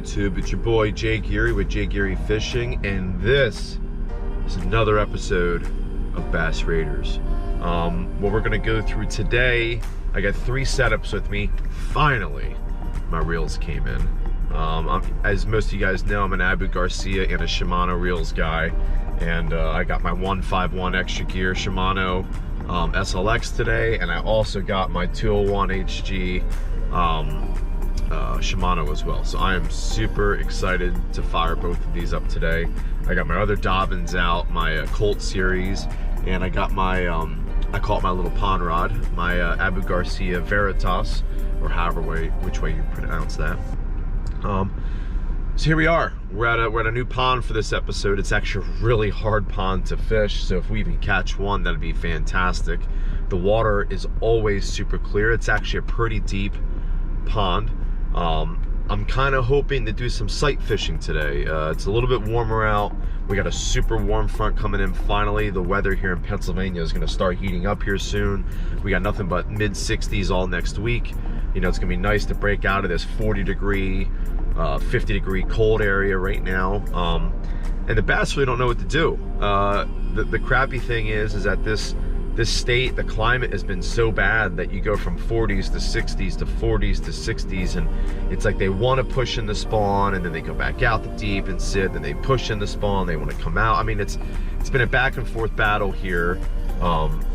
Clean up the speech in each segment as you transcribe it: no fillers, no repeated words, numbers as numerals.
YouTube? It's your boy Jay Geary with Jay Geary Fishing, and this is another episode of Bass Raiders. What we're gonna go through today, I got 3 setups with me. Finally, my reels came in. As most of you guys know, I'm an Abu Garcia and a Shimano reels guy, and I got my 151 extra gear Shimano SLX today, and I also got my 201 HG Shimano as well. So I am super excited to fire both of these up today. I got my other Dobyns out, my Colt series, and I got my I call it my little pond rod, my Abu Garcia Veritas, or which way you pronounce that. So here we are. We're at a new pond for this episode. It's actually a really hard pond to fish, so if we even catch one, that'd be fantastic. The water is always super clear. It's actually a pretty deep pond. I'm kind of hoping to do some sight fishing today. It's a little bit warmer out. We got a super warm front coming in finally. The weather here in Pennsylvania is going to start heating up here soon. We got nothing but mid 60s all next week. You know, it's going to be nice to break out of this 40 degree, 50 degree cold area right now. And the bass really don't know what to do. The crappy thing is that this state, the climate has been so bad that you go from 40s to 60s to 40s to 60s, and it's like they want to push in the spawn and then they go back out the deep and sit, then they push in the spawn, they want to come out. I mean, it's been a back and forth battle here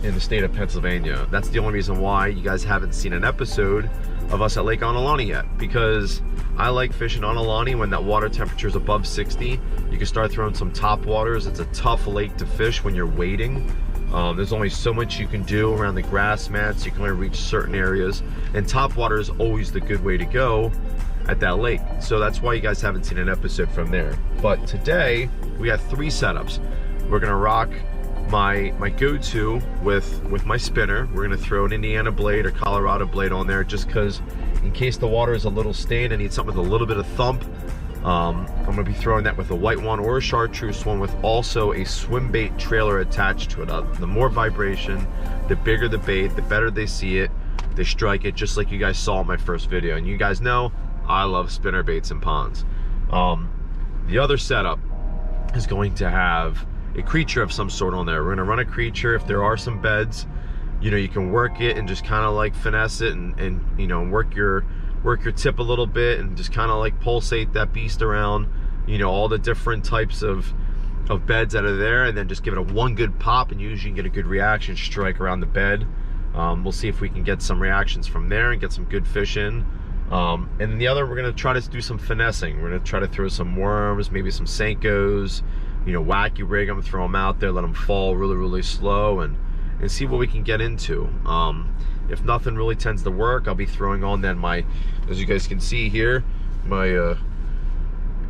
in the state of Pennsylvania. That's the only reason why you guys haven't seen an episode of us at Lake Onalani yet, because I like fishing Onalani when that water temperature is above 60. You can start throwing some top waters. It's a tough lake to fish when you're wading. There's only so much you can do around the grass mats. You can only reach certain areas, and top water is always the good way to go at that lake. So that's why you guys haven't seen an episode from there. But today we got 3 setups. We're gonna rock my go-to with my spinner. We're gonna throw an Indiana blade or Colorado blade on there, just because in case the water is a little stained, I need something with a little bit of thump. I'm gonna be throwing that with a white one or a chartreuse one with also a swim bait trailer attached to it. The more vibration, the bigger the bait, the better they see it. They strike it, just like you guys saw in my first video. And you guys know I love spinner baits and ponds. The other setup is going to have a creature of some sort on there. We're gonna run a creature. If there are some beds, you know, you can work it and just kind of like finesse it and you know, work your tip a little bit and just kind of like pulsate that beast around, you know, all the different types of beds that are there, and then just give it one good pop, and usually you can get a good reaction strike around the bed. We'll see if we can get some reactions from there and get some good fish in. And then the other, we're gonna try to do some finessing. We're gonna try to throw some worms, maybe some Senkos, you know, wacky rig them, throw them out there, let them fall really, really slow, and see what we can get into. If nothing really tends to work, I'll be throwing on then as you guys can see here, my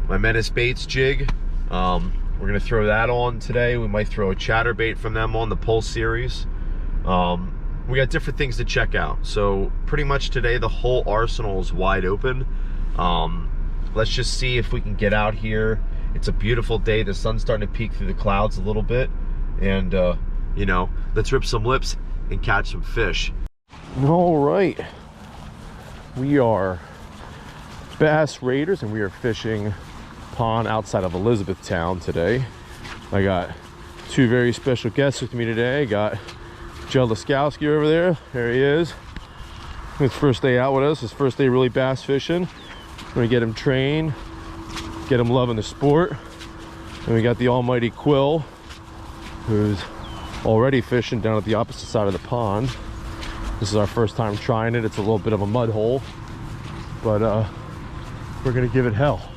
Menace Baits jig. We're gonna throw that on today. We might throw a chatterbait from them on the Pulse series. We got different things to check out. So pretty much today, the whole arsenal is wide open. Let's just see if we can get out here. It's a beautiful day. The sun's starting to peek through the clouds a little bit. And you know, let's rip some lips and catch some fish. All right, we are Bass Raiders, and we are fishing pond outside of Elizabethtown today. I got 2 very special guests with me today. I got Jedd Laskoskie over there. There he is. His first day out with us. His first day really bass fishing. We're gonna get him trained, get him loving the sport. And we got the almighty Quill, who's already fishing down at the opposite side of the pond. This is our first time trying it. It's a little bit of a mud hole, but we're gonna give it hell.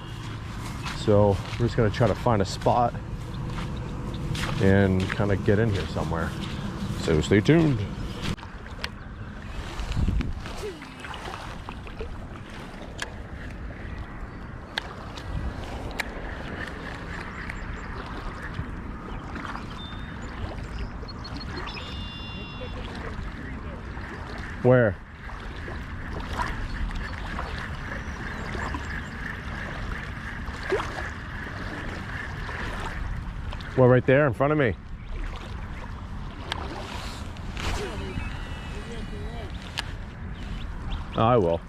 So we're just gonna try to find a spot and kind of get in here somewhere. So stay tuned. Where? Well, right there in front of me. I will.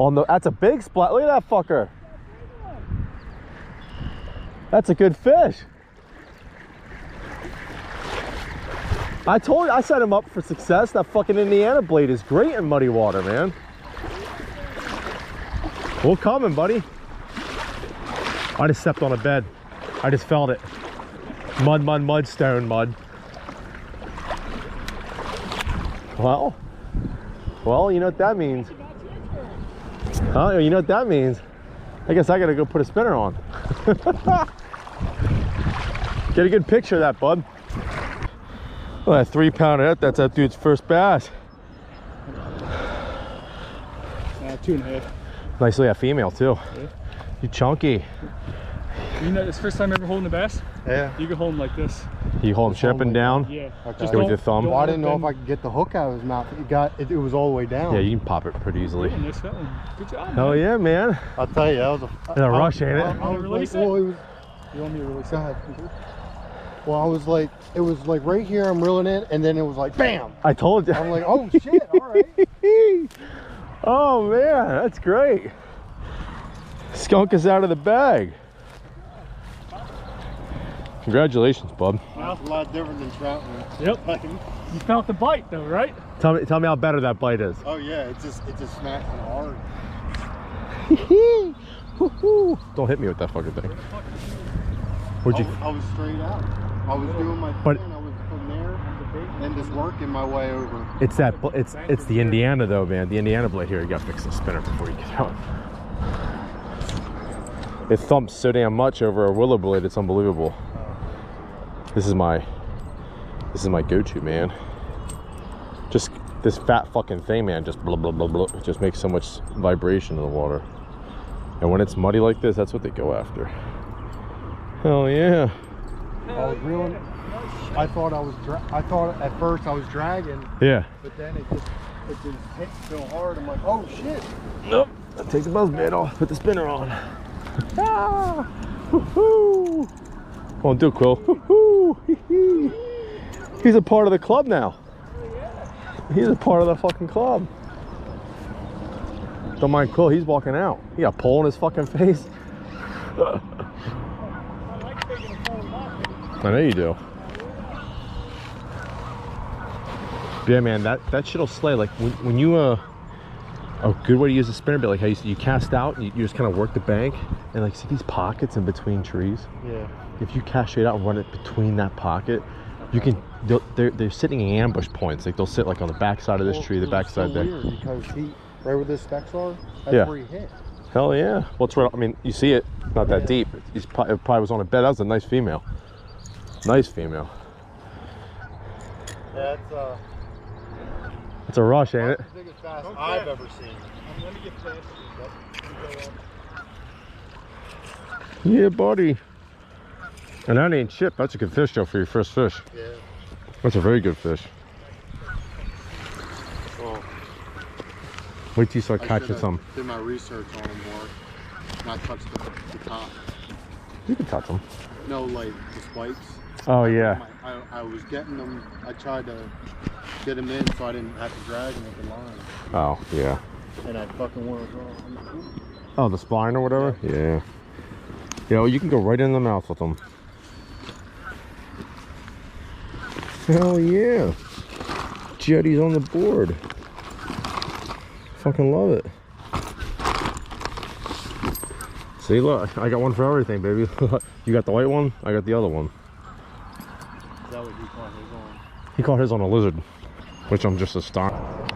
On the, that's a big splat. Look at that fucker. That's a good fish. I told you, I set him up for success. That fucking Indiana blade is great in muddy water, man. We're coming, buddy. I just stepped on a bed. I just felt it. Mud, mud, mud, stone, mud. Well, you know what that means. Huh? You know what that means? I guess I gotta go put a spinner on. Get a good picture of that, bud. Well, that 3 pounder, that's that dude's first bass. 2.5. Nicely a female too. Yeah. You chunky. You know, it's the first time ever holding the bass? Yeah. You can hold him like this. You hold him shipping down? Yeah. Okay. Just with your thumb? Well, I didn't know if I could get the hook out of his mouth. It was all the way down. Yeah, you can pop it pretty easily. Oh, nice that one. Good job, Hell man. yeah, man. I'll tell you, that was In a rush, ain't it? I was release like, it? well, it was, You want me to release go it? ahead. Well, I was like, it was like right here, I'm reeling in, and then it was like, bam! I told you. I'm like, oh shit, all right. Oh man, that's great. Skunk is out of the bag. Congratulations, bub. That's a lot different than trout. Yep. You felt the bite though, right? Tell me how better that bite is. Oh yeah, it just smacks me hard. Don't hit me with that fucking thing. Where'd you? I was straight out. I was doing my But- thing. I was from there and just working my way over. It's that. It's the Indiana though, man. The Indiana blade here. You gotta fix the spinner before you get out. It thumps so damn much over a willow blade. It's unbelievable. This is my go-to, man. Just this fat fucking thing, man. Just blah blah blah blah. It just makes so much vibration in the water. And when it's muddy like this, that's what they go after. Hell yeah. I was reeling. I thought at first I was dragging, Yeah. but then it just hit so hard. I'm like, oh shit. Nope. Take the buzz bait off. Put the spinner on. Ah! Woohoo! Come on, do it, Quill. Woohoo! He's a part of the club now. He's a part of the fucking club. Don't mind Quill, he's walking out. He got a pole in his fucking face. I know you do. Yeah, man, that shit'll slay. Like when you a good way to use a spinner bait, like how you cast out and you just kind of work the bank and like see these pockets in between trees. Yeah. If you cast straight out and run it between that pocket, you can. They're sitting in ambush points. Like they'll sit like on the back side of this tree, the back side there. Weird because right where the specks are, that's Yeah. where he hit. Hell yeah. Well, it's right. I mean, you see it. Not that deep. It probably was on a bed. That was a nice female. Nice female. Yeah, It's a rush, ain't it? the biggest bass I've ever seen. Let me get past Yeah, buddy. And that ain't shit. That's a good fish, though, for your first fish. Yeah. That's a very good fish. Well, Wait till you start I catching should've some. did my research on him more. Not touch the top. You can touch them. No, like the spikes. Oh, yeah. I was getting them. I tried to get them in so I didn't have to drag them with the line. Oh, yeah. And I fucking went wrong. Oh, the spine or whatever? Yeah. Yeah, well, you can go right in the mouth with them. Hell yeah. Jeddy's on the board. Fucking love it. See, look, I got one for everything, baby. You got the white one, I got the other one. Is that what he caught his on? He caught his on a lizard, which I'm just astonished.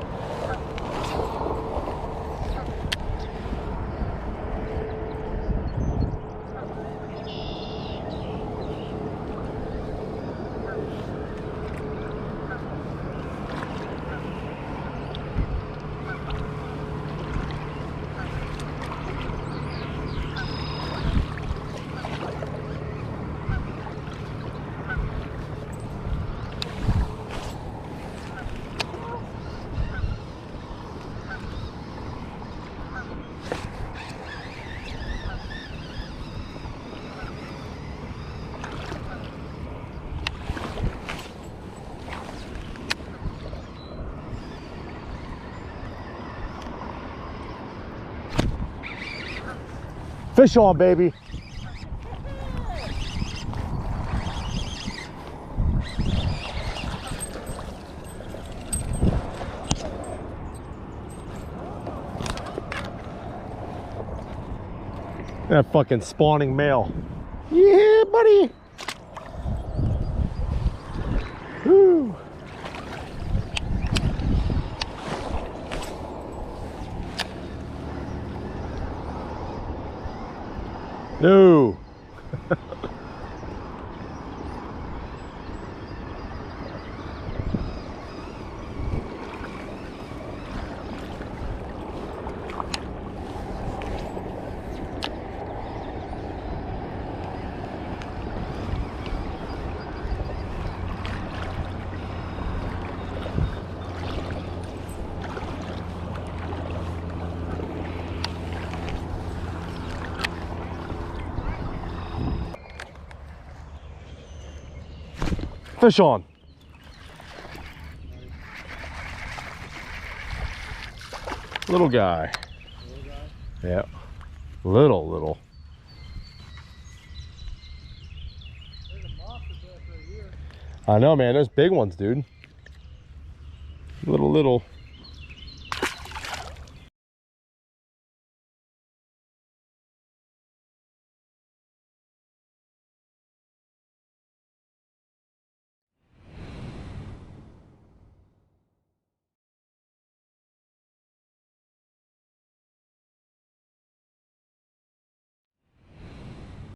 Fish on, baby. That fucking spawning male. Yeah, buddy. Woo. No. Fish on. Little guy. Yeah. Little. I know, man. Those big ones, dude. Little.